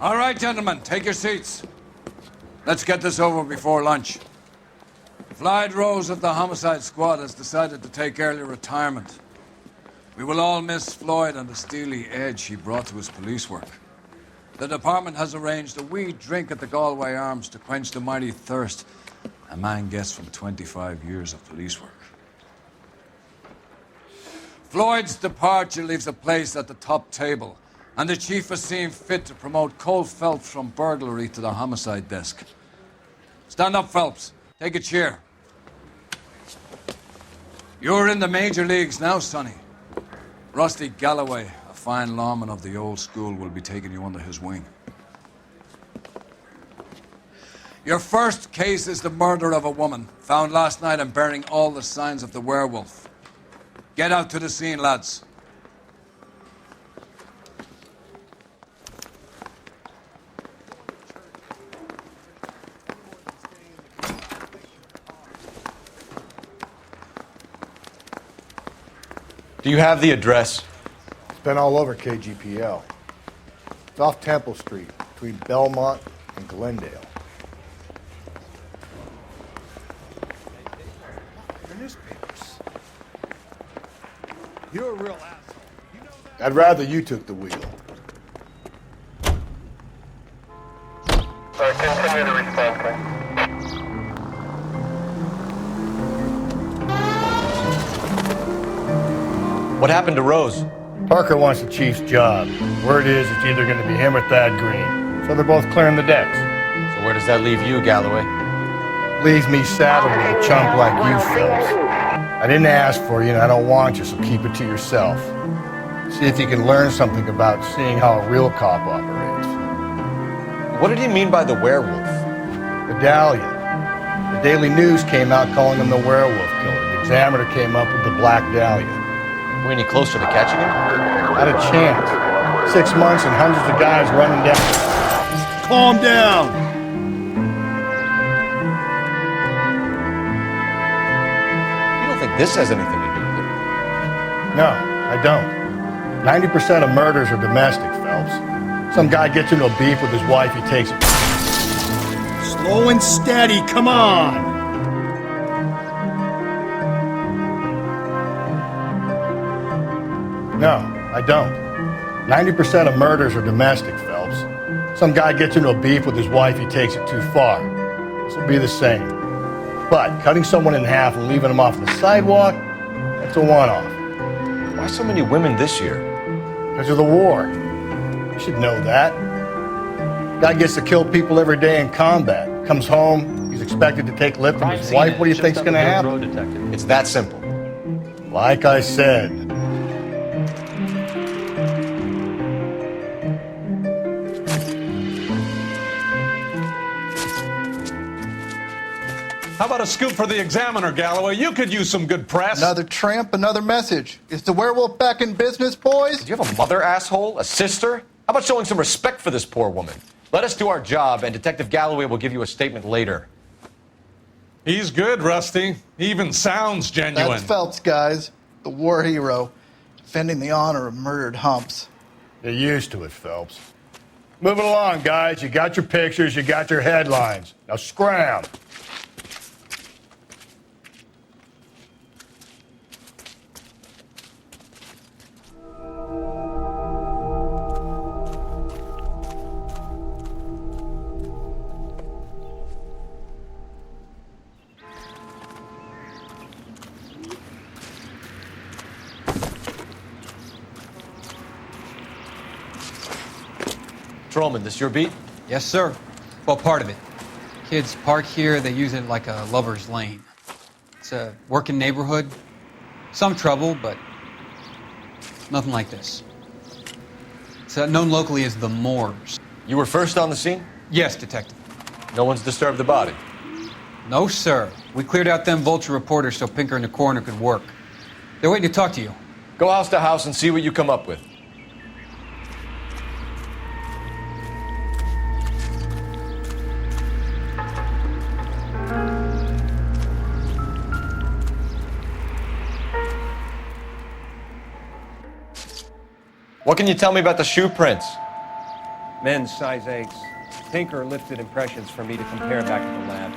All right, gentlemen, take your seats. Let's get this over before lunch. Floyd Rose of the Homicide Squad has decided to take early retirement. We will all miss Floyd and the steely edge he brought to his police work. The department has arranged a wee drink at the Galway Arms to quench the mighty thirst a man gets from 25 years of police work. Floyd's departure leaves a place at the top table, and the chief has seen fit to promote Cole Phelps from burglary to the homicide desk. Stand up, Phelps. Take a chair. You're in the major leagues now, Sonny. Rusty Galloway, a fine lawman of the old school, will be taking you under his wing. Your first case is the murder of a woman, found last night and bearing all the signs of the werewolf. Get out to the scene, lads. Do you have the address? It's been all over KGPL. It's off Temple Street, between Belmont and Glendale. The newspapers. You're a real asshole. You know that? I'd rather you took the wheel. Continue to respond, please. What happened to Rose? Parker wants the chief's job. Word is it's either going to be him or Thad Green. So they're both clearing the decks. So where does that leave you, Galloway? Leaves me saddled with a chump like you, Phelps. I didn't ask for you and I don't want you, so keep it to yourself. See if you can learn something about seeing how a real cop operates. What did he mean by the werewolf? Medallion. The Daily News came out calling him the werewolf killer. The Examiner came up with the Black Dahlia. Are we any closer to catching him? Not a chance. 6 months and hundreds of guys running down. Calm down. You don't think this has anything to do with it? No, I don't. 90% of murders are domestic, Phelps. Some guy gets into a beef with his wife, he takes it. Slow and steady, come on! No, I don't. 90% of murders are domestic, Phelps. Some guy gets into a beef with his wife, he takes it too far. This will be the same. But cutting someone in half and leaving them off the sidewalk, that's a one-off. Why so many women this year? Because of the war. You should know that. Guy gets to kill people every day in combat. Comes home, he's expected to take lip from his wife. What do you think's gonna happen? It's that simple. Like I said. How about a scoop for the Examiner, Galloway? You could use some good press. Another tramp, another message. Is the werewolf back in business, boys? Do you have a mother, asshole? A sister? How about showing some respect for this poor woman? Let us do our job, and Detective Galloway will give you a statement later. He's good, Rusty. He even sounds genuine. That's Phelps, guys. The war hero. Defending the honor of murdered humps. You're used to it, Phelps. Moving along, guys. You got your pictures, you got your headlines. Now scram. Patrolman, this your beat? Yes, sir. Well, part of it. Kids park here, they use it like a lover's lane. It's a working neighborhood. Some trouble, but nothing like this. It's known locally as the Moors. You were first on the scene? Yes, Detective. No one's disturbed the body. No, sir. We cleared out them vulture reporters so Pinker and the coroner could work. They're waiting to talk to you. Go house to house and see what you come up with. What can you tell me about the shoe prints? Men's size 8s. Pinker lifted impressions for me to compare back at the lab.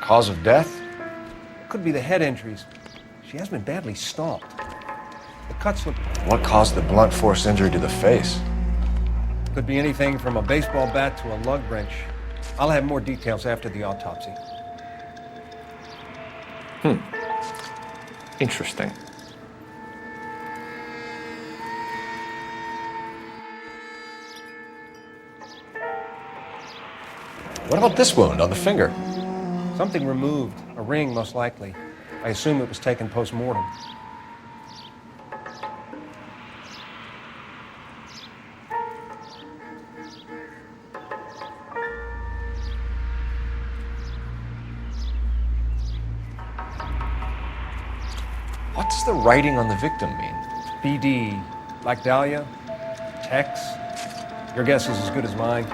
Cause of death? It could be the head injuries. She has been badly stomped. The cuts look... What caused the blunt force injury to the face? Could be anything from a baseball bat to a lug wrench. I'll have more details after the autopsy. Interesting. What about this wound on the finger? Something removed. A ring, most likely. I assume it was taken post-mortem. What does the writing on the victim mean? BD. Like Dahlia? Tex? Your guess is as good as mine.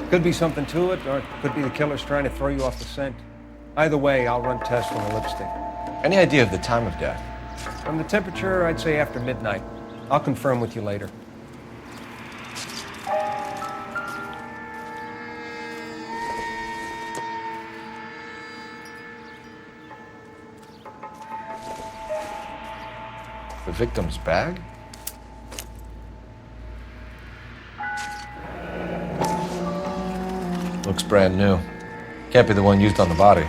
Could be something to it, or it could be the killer's trying to throw you off the scent. Either way, I'll run tests from the lipstick. Any idea of the time of death? From the temperature, I'd say after midnight. I'll confirm with you later. The victim's bag? Looks brand new. Can't be the one used on the body.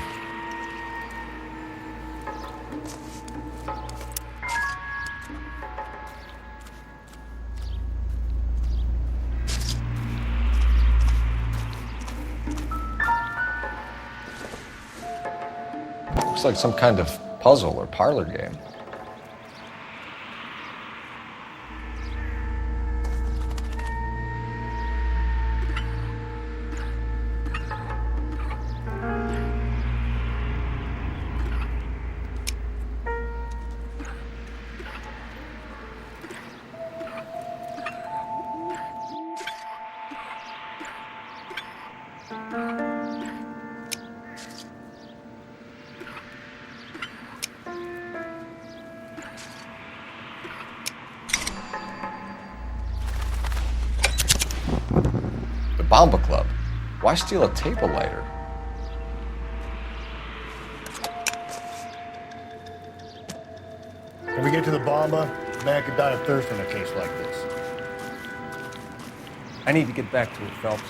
Looks like some kind of puzzle or parlor game. Bomba Club. Why steal a table lighter? When we get to the Bomba, a man could die of thirst in a case like this. I need to get back to it, Phelps.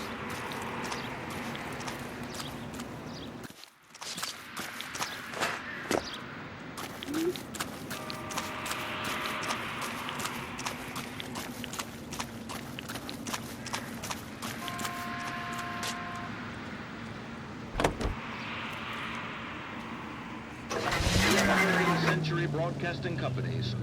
Century Broadcasting Companies.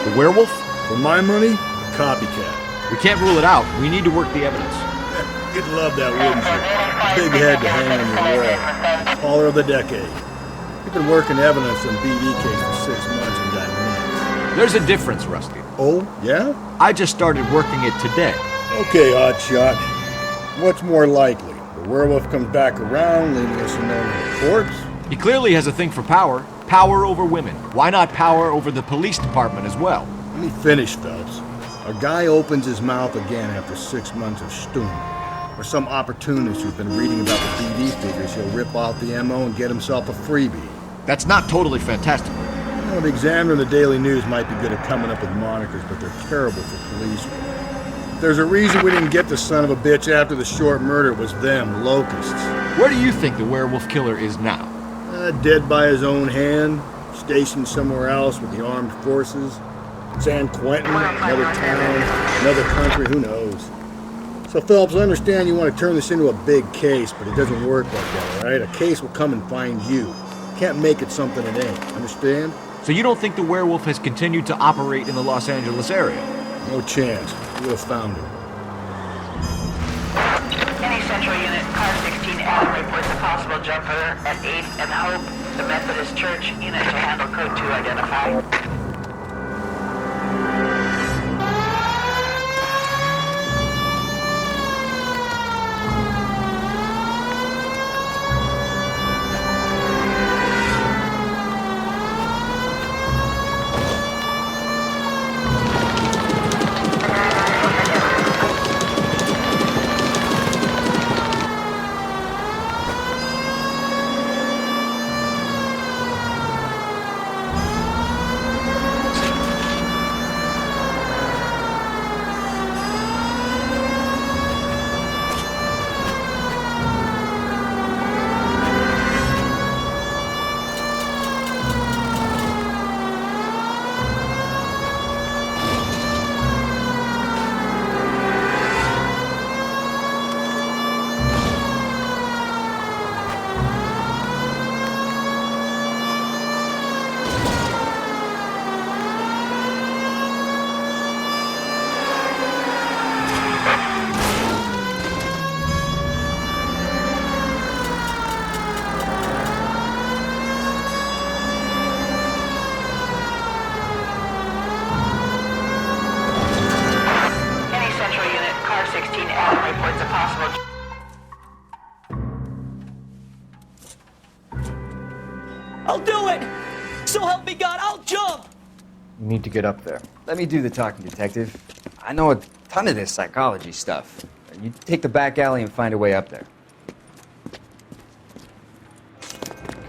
The werewolf? For my money, a copycat. We can't rule it out. We need to work the evidence. You'd love that, wouldn't you? Big head to hang on your wall. Caller of the decade. You've been working evidence on BD case for 6 months and got nits. There's a difference, Rusty. Oh, yeah? I just started working it today. Okay, Oddshot. What's more likely? The werewolf comes back around, leaving us a known corpse? He clearly has a thing for power. Power over women. Why not power over the police department as well? Let me finish, Phelps. A guy opens his mouth again after 6 months of stewing. Or some opportunist who's been reading about the BD figures, he'll rip off the MO and get himself a freebie. That's not totally fantastical. You know, the Examiner and the Daily News might be good at coming up with monikers, but they're terrible for police work. There's a reason we didn't get the son of a bitch after the short murder. It was them, locusts. Where do you think the werewolf killer is now? Dead by his own hand, stationed somewhere else with the armed forces. San Quentin, another town, another country, who knows? So, Phelps, I understand you want to turn this into a big case, but it doesn't work like that, all right? A case will come and find you. Can't make it something it ain't, understand? So you don't think the werewolf has continued to operate in the Los Angeles area? No chance. You would have found him. Any Central Unit, Car 16 Adam reports a possible jumper at 8th and Hope. The Methodist Church unit to handle code 2 identify. I'll do it! So help me God, I'll jump! You need to get up there. Let me do the talking, detective. I know a ton of this psychology stuff. You take the back alley and find a way up there.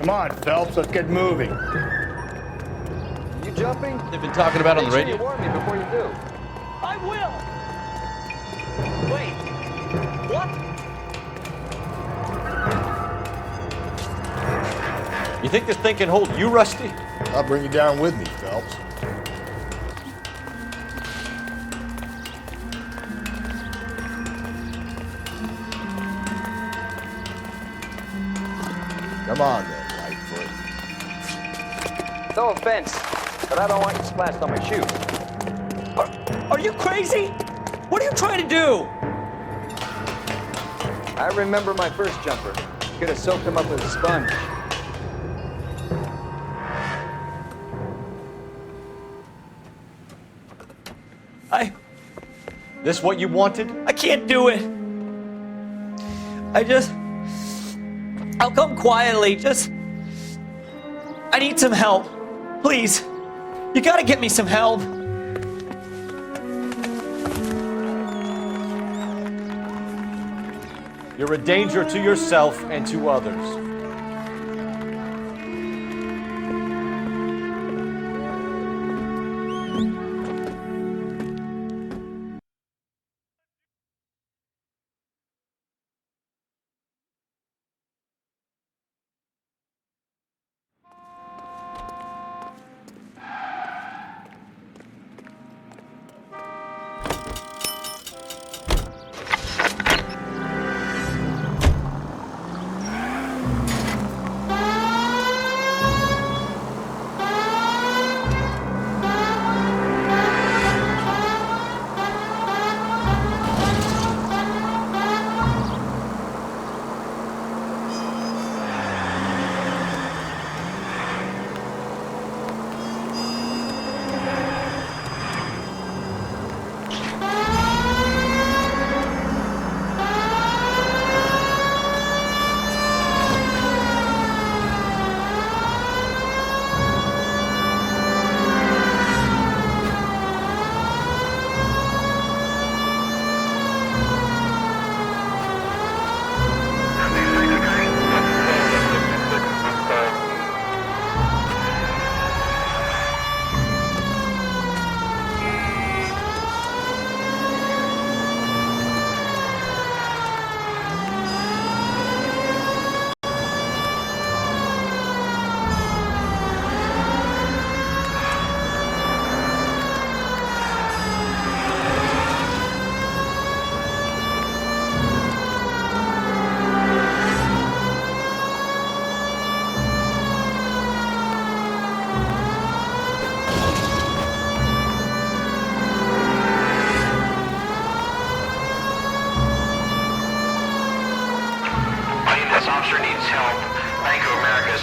Come on, Phelps, let's get moving. You jumping? They've been talking about on the radio. You warn me before you do. I will! Wait, what? You think this thing can hold you, Rusty? I'll bring you down with me, Phelps. Come on then, Lightfoot. No offense, but I don't want you splashed on my shoes. Are you crazy? What are you trying to do? I remember my first jumper. Could have soaked him up with a sponge. This what you wanted? I can't do it. I'll come quietly, I need some help. Please. You gotta get me some help. You're a danger to yourself and to others.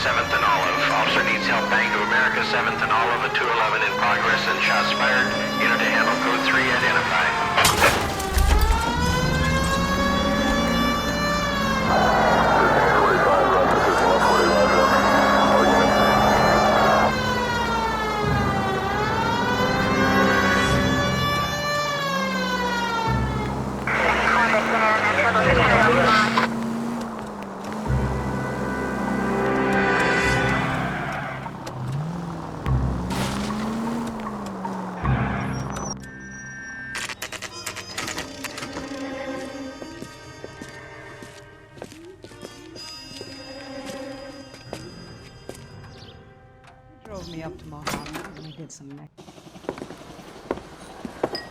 7th and Olive. Officer needs help. Bank of America, 7th and Olive at 211 in progress and shots fired. Unit to handle code 3 identified. Drove me up to Mojave and we did some neck.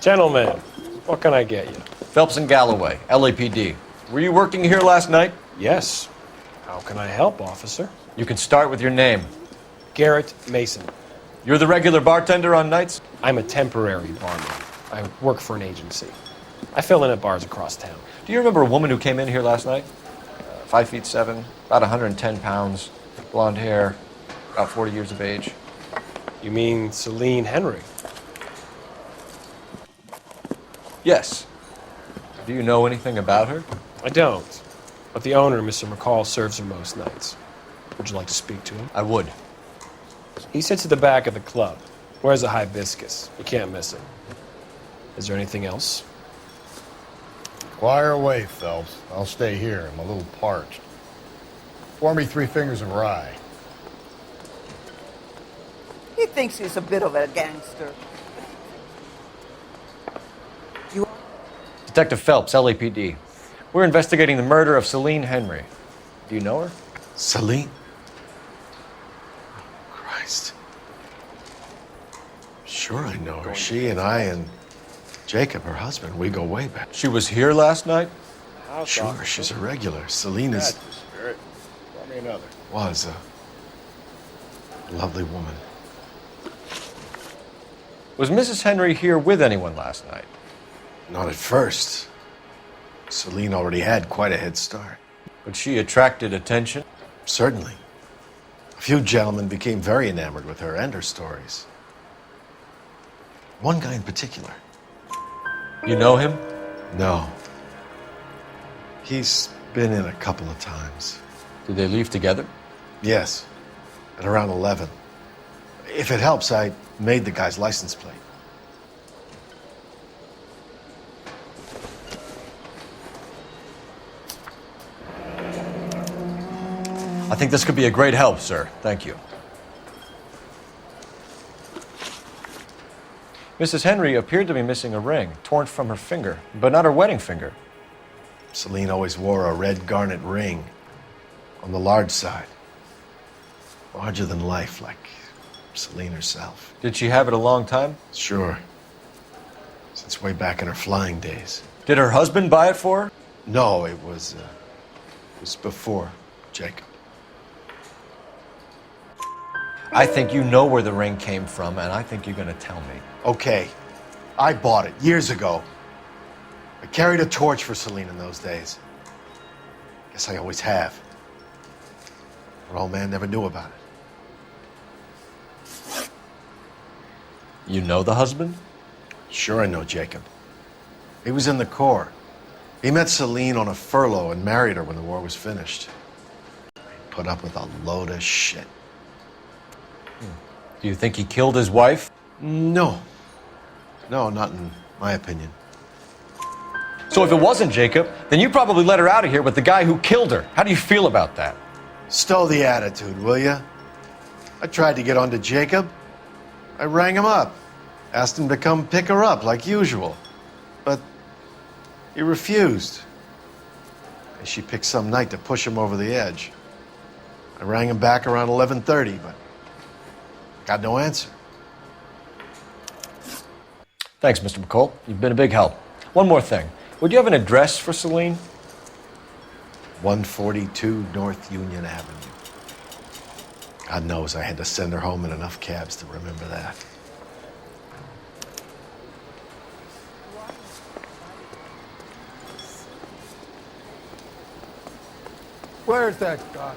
Gentlemen, what can I get you? Phelps and Galloway, LAPD. Were you working here last night? Yes. How can I help, officer? You can start with your name. Garrett Mason. You're the regular bartender on nights? I'm a temporary barman. I work for an agency. I fill in at bars across town. Do you remember a woman who came in here last night? 5'7", about 110 pounds, blonde hair, about 40 years of age. You mean Celine Henry? Yes. Do you know anything about her? I don't. But the owner, Mr. McCall, serves her most nights. Would you like to speak to him? I would. He sits at the back of the club. Wears a hibiscus. You can't miss him. Is there anything else? Inquire away, Phelps. I'll stay here. I'm a little parched. Pour me 3 fingers of rye. He thinks he's a bit of a gangster. Detective Phelps, LAPD. We're investigating the murder of Celine Henry. Do you know her? Celine? Christ. Sure I know her. She and I and Jacob, her husband, we go way back. She was here last night? Sure, she's a regular. Celine is... That's the spirit. Brought me another. Was a lovely woman. Was Mrs. Henry here with anyone last night? Not at first. Celine already had quite a head start. But she attracted attention? Certainly. A few gentlemen became very enamored with her and her stories. One guy in particular. You know him? No. He's been in a couple of times. Did they leave together? Yes. At around 11. If it helps, I made the guy's license plate. I think this could be a great help, sir. Thank you. Mrs. Henry appeared to be missing a ring, torn from her finger, but not her wedding finger. Celine always wore a red garnet ring on the large side. Larger than life, like Celine herself. Did she have it a long time? Sure. Since way back in her flying days. Did her husband buy it for her? No, it was before Jacob. I think you know where the ring came from, and I think you're going to tell me. Okay. I bought it years ago. I carried a torch for Celine in those days. Guess I always have. Her old man never knew about it. You know the husband? Sure I know Jacob. He was in the Corps. He met Celine on a furlough and married her when the war was finished. He put up with a load of shit. Do you think he killed his wife? No. No, not in my opinion. So if it wasn't Jacob, then you probably let her out of here with the guy who killed her. How do you feel about that? Stow the attitude, will ya? I tried to get on to Jacob. I rang him up. Asked him to come pick her up like usual. But he refused. And she picked some night to push him over the edge. I rang him back around 11:30, but got no answer. Thanks, Mr. McCall. You've been a big help. One more thing. Would you have an address for Celine? 142 North Union Avenue. God knows I had to send her home in enough cabs to remember that. Where's that guy?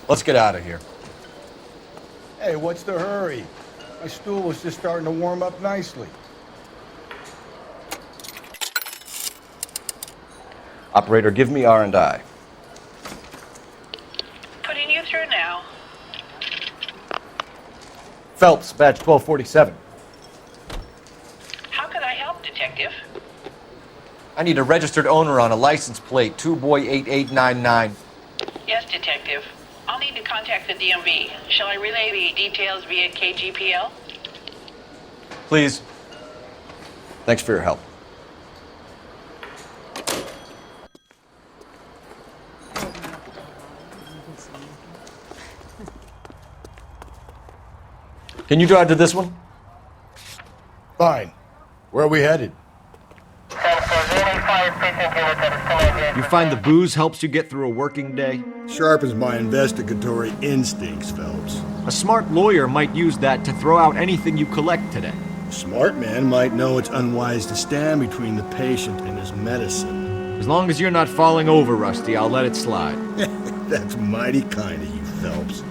Let's get out of here. Hey, what's the hurry? My stool was just starting to warm up nicely. Operator, give me R&I. Putting you through now. Phelps, badge 1247. How can I help, Detective? I need a registered owner on a license plate, 2boy8899. Yes, Detective. I'll need to contact the DMV. Shall I relay the details via KGPL? Please. Thanks for your help. Can you drive to this one? Fine. Where are we headed? You find the booze helps you get through a working day? Sharpens my investigatory instincts, Phelps. A smart lawyer might use that to throw out anything you collect today. A smart man might know it's unwise to stand between the patient and his medicine. As long as you're not falling over, Rusty, I'll let it slide. That's mighty kind of you, Phelps.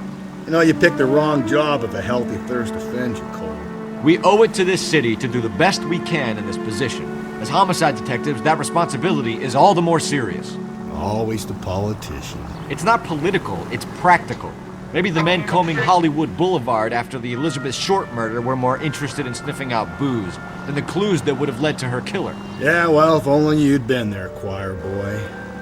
You know, you picked the wrong job if a healthy thirst offends you, Cole. We owe it to this city to do the best we can in this position. As homicide detectives, that responsibility is all the more serious. Always the politician. It's not political, it's practical. Maybe the men combing Hollywood Boulevard after the Elizabeth Short murder were more interested in sniffing out booze than the clues that would have led to her killer. Yeah, well, if only you'd been there, choir boy.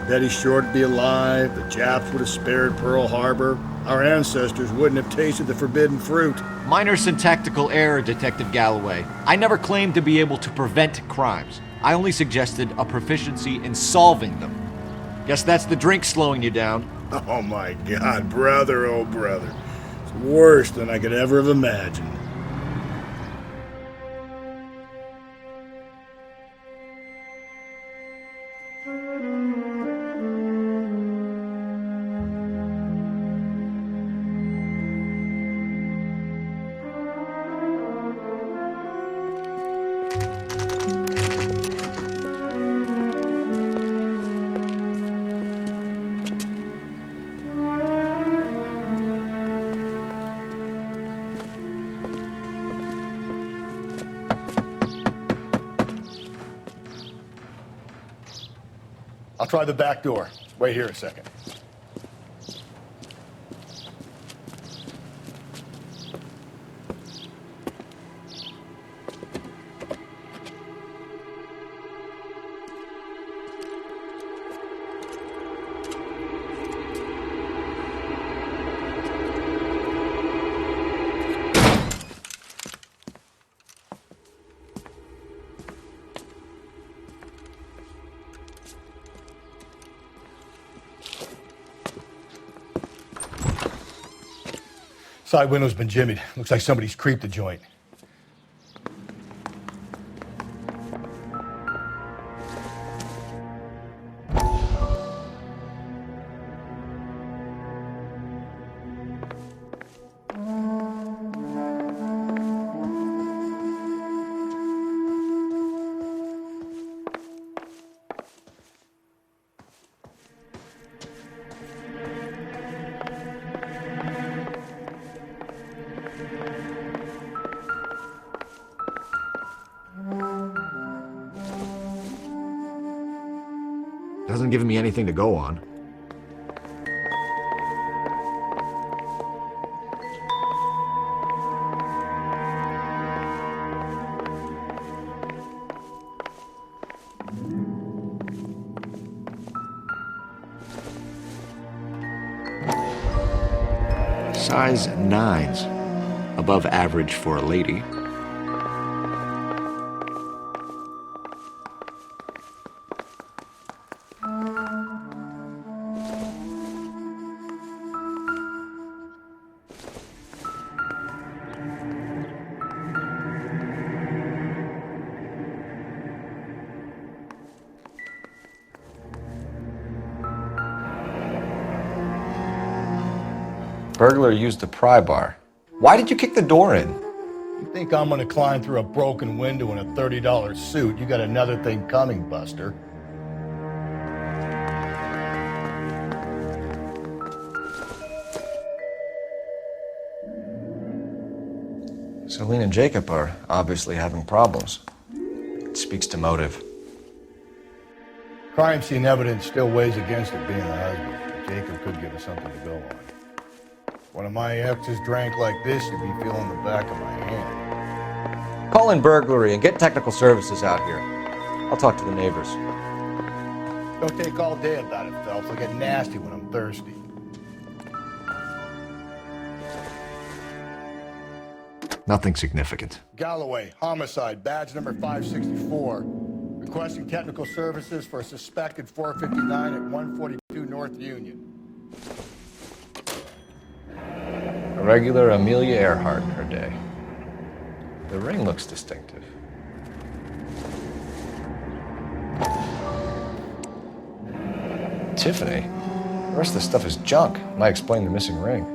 Betty Short would be alive, the Japs would have spared Pearl Harbor, our ancestors wouldn't have tasted the forbidden fruit. Minor syntactical error, Detective Galloway. I never claimed to be able to prevent crimes. I only suggested a proficiency in solving them. Guess that's the drink slowing you down. Oh my God, brother, oh brother. It's worse than I could ever have imagined. I'll try the back door. Wait here a second. Side window's been jimmied. Looks like somebody's creeped the joint. Hasn't given me anything to go on. Size 9s. Above average for a lady. Burglar used the pry bar. Why did you kick the door in? You think I'm gonna climb through a broken window in a $30 suit? You got another thing coming, Buster. Celine and Jacob are obviously having problems. It speaks to motive. Crime scene evidence still weighs against it being the husband. But Jacob could give us something to go on. If one of my exes drank like this, you'd be feeling the back of my hand. Call in burglary and get technical services out here. I'll talk to the neighbors. Don't take all day about it, Phelps. I'll get nasty when I'm thirsty. Nothing significant. Galloway, homicide, badge number 564. Requesting technical services for a suspected 459 at 142 North Union. A regular Amelia Earhart in her day. The ring looks distinctive. Tiffany? The rest of the stuff is junk. Might explain the missing ring.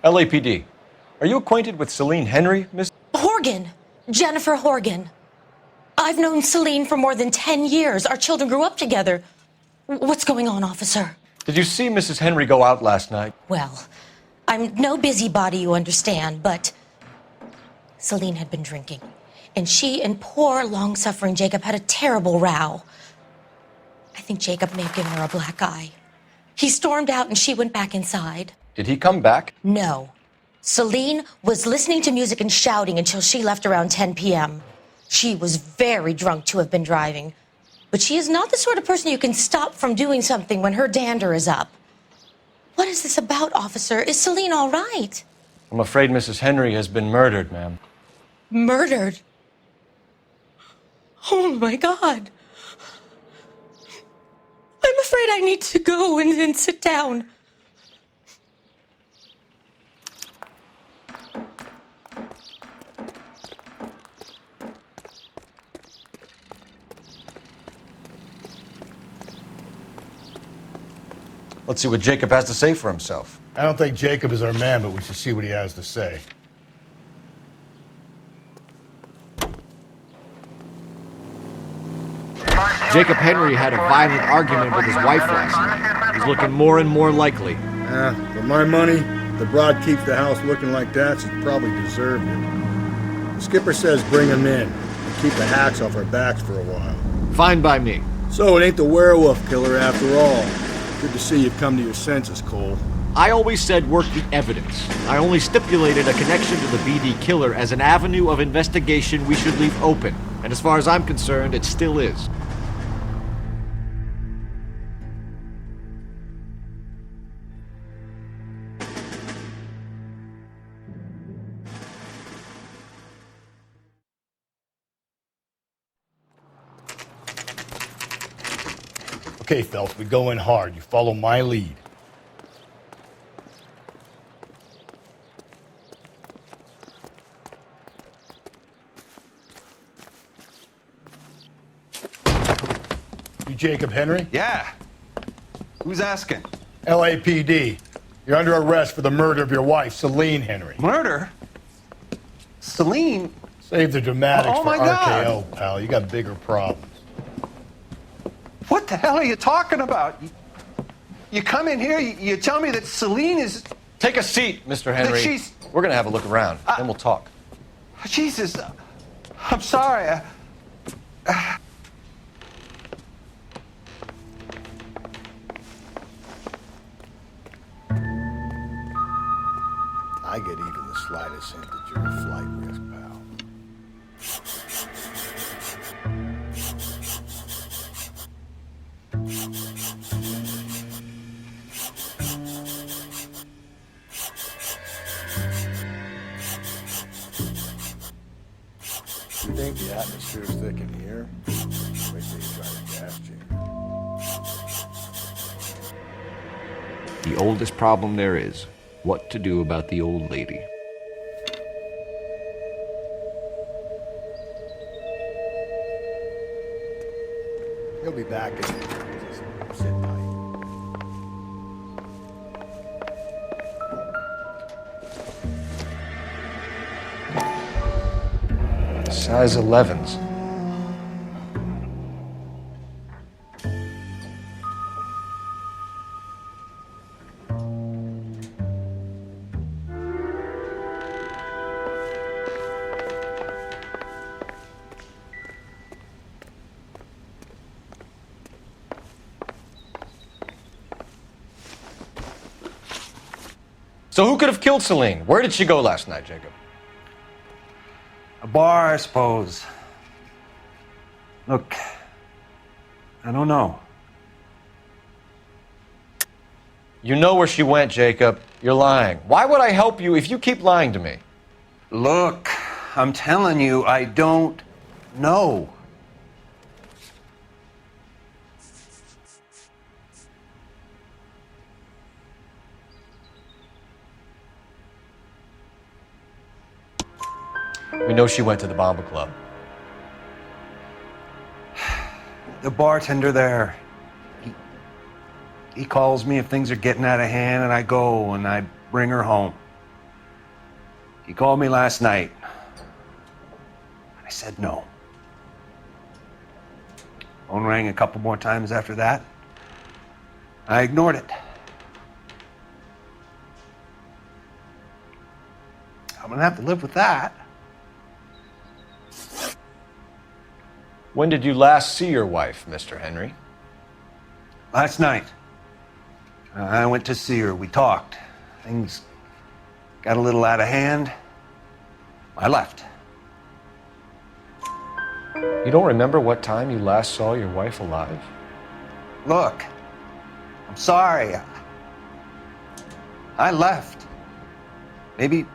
LAPD. Are you acquainted with Celine Henry, Miss? Horgan. Jennifer Horgan. I've known Celine for more than 10 years. Our children grew up together. What's going on, officer? Did you see Mrs. Henry go out last night? Well, I'm no busybody, you understand, but Celine had been drinking. And she and poor, long-suffering Jacob had a terrible row. I think Jacob may have given her a black eye. He stormed out and she went back inside. Did he come back? No. Celine was listening to music and shouting until she left around 10 p.m. She was very drunk to have been driving. But she is not the sort of person you can stop from doing something when her dander is up. What is this about, officer? Is Celine all right? I'm afraid Mrs. Henry has been murdered, ma'am. Murdered? Oh, my God. I'm afraid I need to go and sit down. Let's see what Jacob has to say for himself. I don't think Jacob is our man, but we should see what he has to say. Jacob Henry had a violent argument with his wife last night. He's looking more and more likely. For my money, if the broad keeps the house looking like that, she probably deserved it. The skipper says bring him in and keep the hacks off our backs for a while. Fine by me. So it ain't the werewolf killer after all. Good to see you've come to your senses, Cole. I always said work the evidence. I only stipulated a connection to the BD killer as an avenue of investigation we should leave open. And as far as I'm concerned, it still is. Okay, Phelps, we go in hard. You follow my lead. You Jacob Henry? Yeah. Who's asking? LAPD. You're under arrest for the murder of your wife, Celine Henry. Murder? Celine? Save the dramatics Oh, for my God. RKO, pal. You got bigger problems. What the hell are you talking about? You come in here, you tell me that Celine is... Take a seat, Mr. Henry. That she's... We're gonna have a look around, then we'll talk. Jesus, I'm sorry. I get even the slightest hint that you're a flight risk, pal. You think the atmosphere's thick in here? Wait till you try the gas chamber. The oldest problem there is, what to do about the old lady. He'll be back in a minute. Just sit tight. Size 11s. So who could have killed Celine? Where did she go last night, Jacob? A bar, I suppose. Look, I don't know. You know where she went, Jacob. You're lying. Why would I help you if you keep lying to me? Look, I'm telling you, I don't know. We know she went to the Bomba Club. The bartender there, he calls me if things are getting out of hand, and I go and I bring her home. He called me last night. I said no. Phone rang a couple more times after that. I ignored it. I'm gonna have to live with that. When did you last see your wife, Mr. Henry? Last night. I went to see her. We talked. Things got a little out of hand. I left. You don't remember what time you last saw your wife alive? Look, I'm sorry. I left. Maybe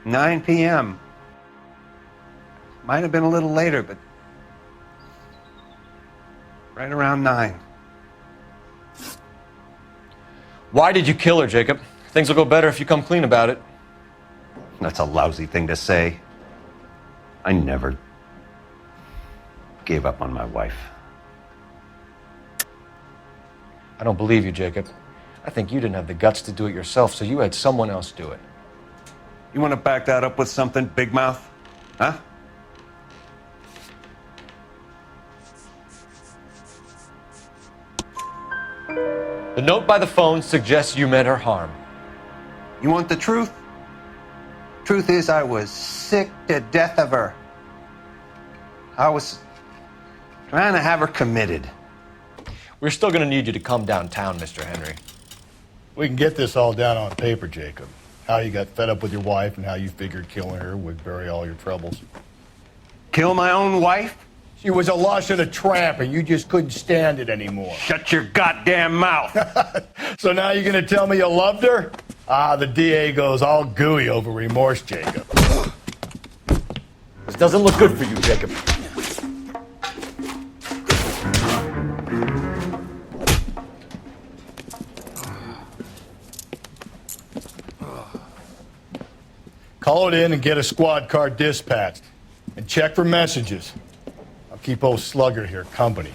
9 p.m. Might have been a little later, but right around 9. Why did you kill her, Jacob? Things will go better if you come clean about it. That's a lousy thing to say. I never gave up on my wife. I don't believe you, Jacob. I think you didn't have the guts to do it yourself, so you had someone else do it. You want to back that up with something, Big Mouth? Huh? The note by the phone suggests you meant her harm. You want the truth? Truth is, I was sick to death of her. I was trying to have her committed. We're still going to need you to come downtown, Mr. Henry. We can get this all down on paper, Jacob. How you got fed up with your wife and how you figured killing her would bury all your troubles. Kill my own wife? She was a lush and a tramp, and you just couldn't stand it anymore. Shut your goddamn mouth. So now you're going to tell me you loved her? Ah, the DA goes all gooey over remorse, Jacob. This doesn't look good for you, Jacob. Call it in and get a squad car dispatched. And check for messages. I'll keep old Slugger here company.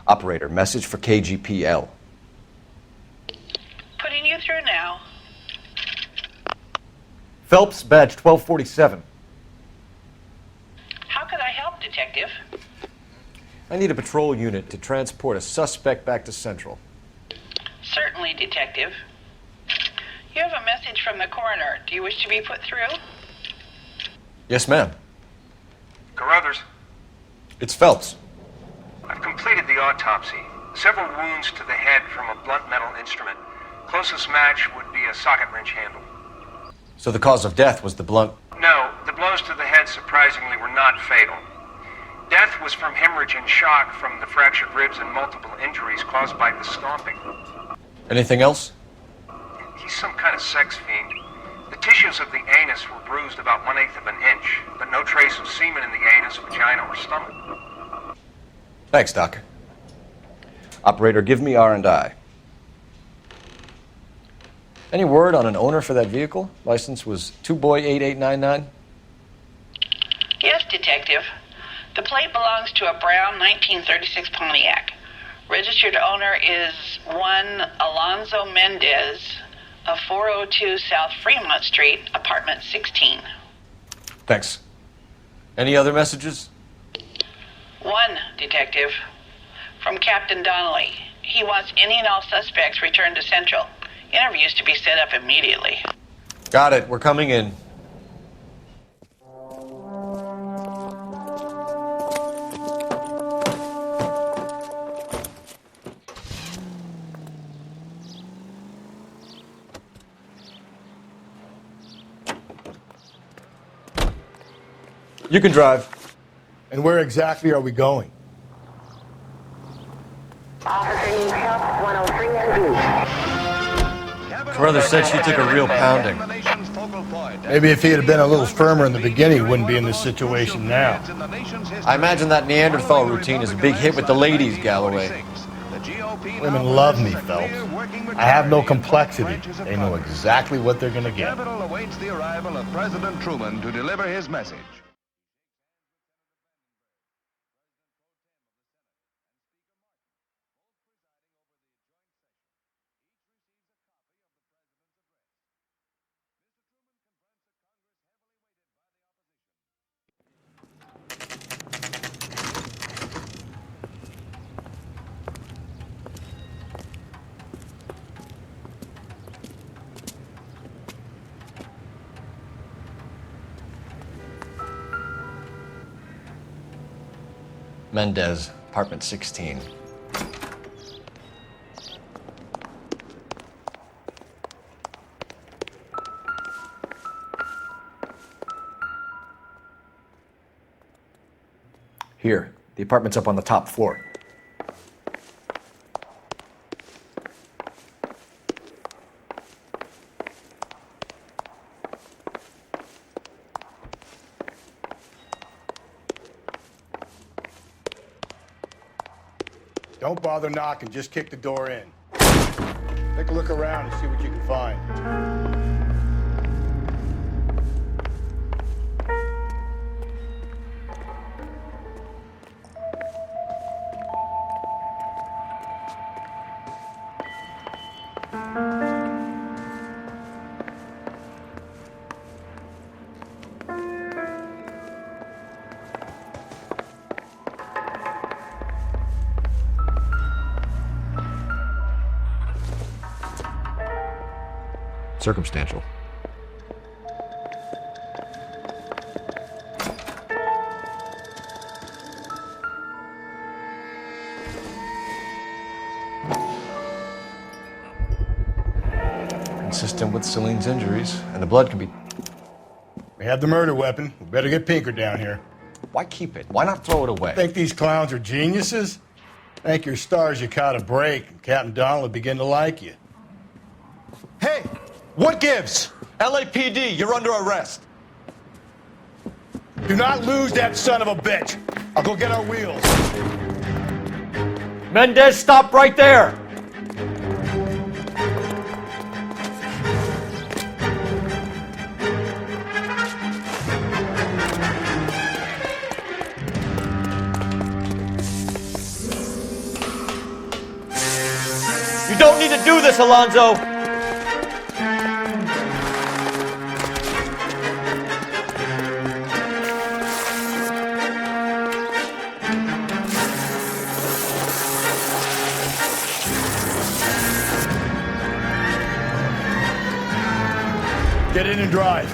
Operator, message for KGPL. Putting you through now. Phelps, badge 1247. How could I help, Detective? I need a patrol unit to transport a suspect back to Central. Certainly, Detective. You have a message from the coroner. Do you wish to be put through? Yes, ma'am. Carruthers, It's Phelps. I've completed the autopsy. Several wounds to the head from a blunt metal instrument. Closest match would be a socket wrench handle. So the cause of death was the blunt. No, the blows to the head surprisingly were not fatal. Death was from hemorrhage and shock from the fractured ribs and multiple injuries caused by the stomping. Anything else? He's some kind of sex fiend. The tissues of the anus were bruised about 1/8 of an inch, but No trace of semen in the anus, vagina, or stomach. Thanks, Doc. Operator, give me R&I. Any word on an owner for that vehicle? License was 2boy8899. Yes, Detective. The plate belongs to a brown 1936 Pontiac. Registered owner is one Alonzo Mendez of 402 South Fremont Street, apartment 16. Thanks. Any other messages? One, Detective. From Captain Donnelly. He wants any and all suspects returned to Central. Interviews to be set up immediately. Got it. We're coming in. You can drive. And where exactly are we going? Brother said she took a real pounding. Maybe if he had been a little firmer in the beginning, he wouldn't be in this situation now. I imagine that Neanderthal routine is a big hit with the ladies, Galloway. Women love me, Phelps. I have no complexity. They know exactly what they're going to get. Capital awaits the arrival of President Truman to deliver his message. Mendez, apartment 16. Here, the apartment's up on the top floor. Don't bother knocking, just kick the door in. Take a look around and see what you can find. Circumstantial. Consistent with Celine's injuries, and the blood can be... We have the murder weapon. We better get Pinker down here. Why keep it? Why not throw it away? Think these clowns are geniuses? Thank your stars you caught a break, and Captain Donald will begin to like you. Hey! What gives? LAPD, you're under arrest. Do not lose that son of a bitch. I'll go get our wheels. Mendez, stop right there! You don't need to do this, Alonzo! Get in and drive.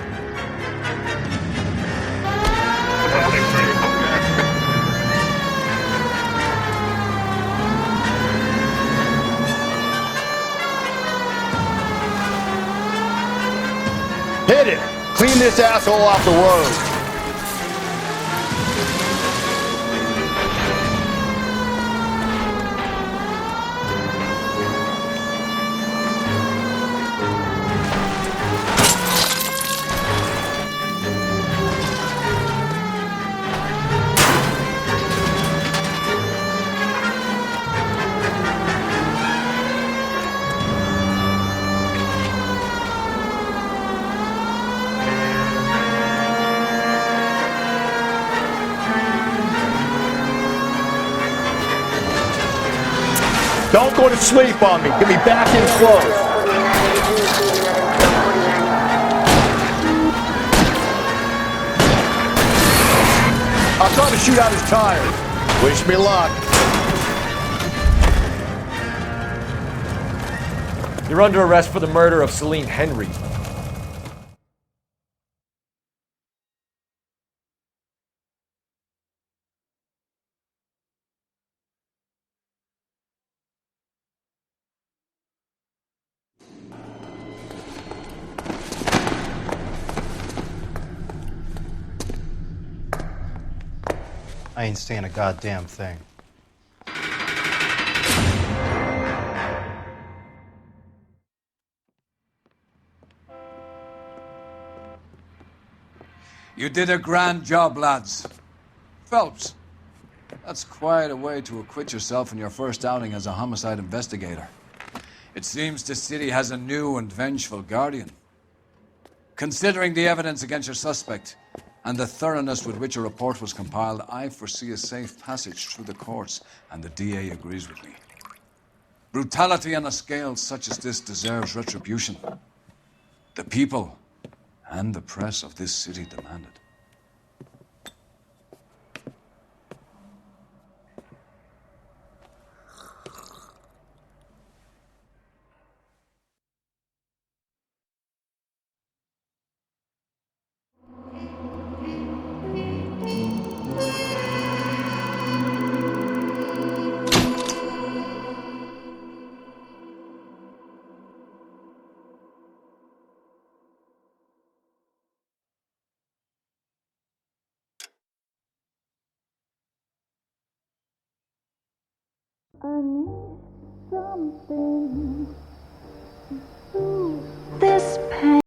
Hit it! Clean this asshole off the road. Don't go to sleep on me. Get me back in close. I'll try to shoot out his tires. Wish me luck. You're under arrest for the murder of Celine Henry. I ain't saying a goddamn thing. You did a grand job, lads. Phelps, that's quite a way to acquit yourself in your first outing as a homicide investigator. It seems the city has a new and vengeful guardian. Considering the evidence against your suspect and the thoroughness with which a report was compiled, I foresee a safe passage through the courts, and the DA agrees with me. Brutality on a scale such as this deserves retribution. The people and the press of this city demand it. I need something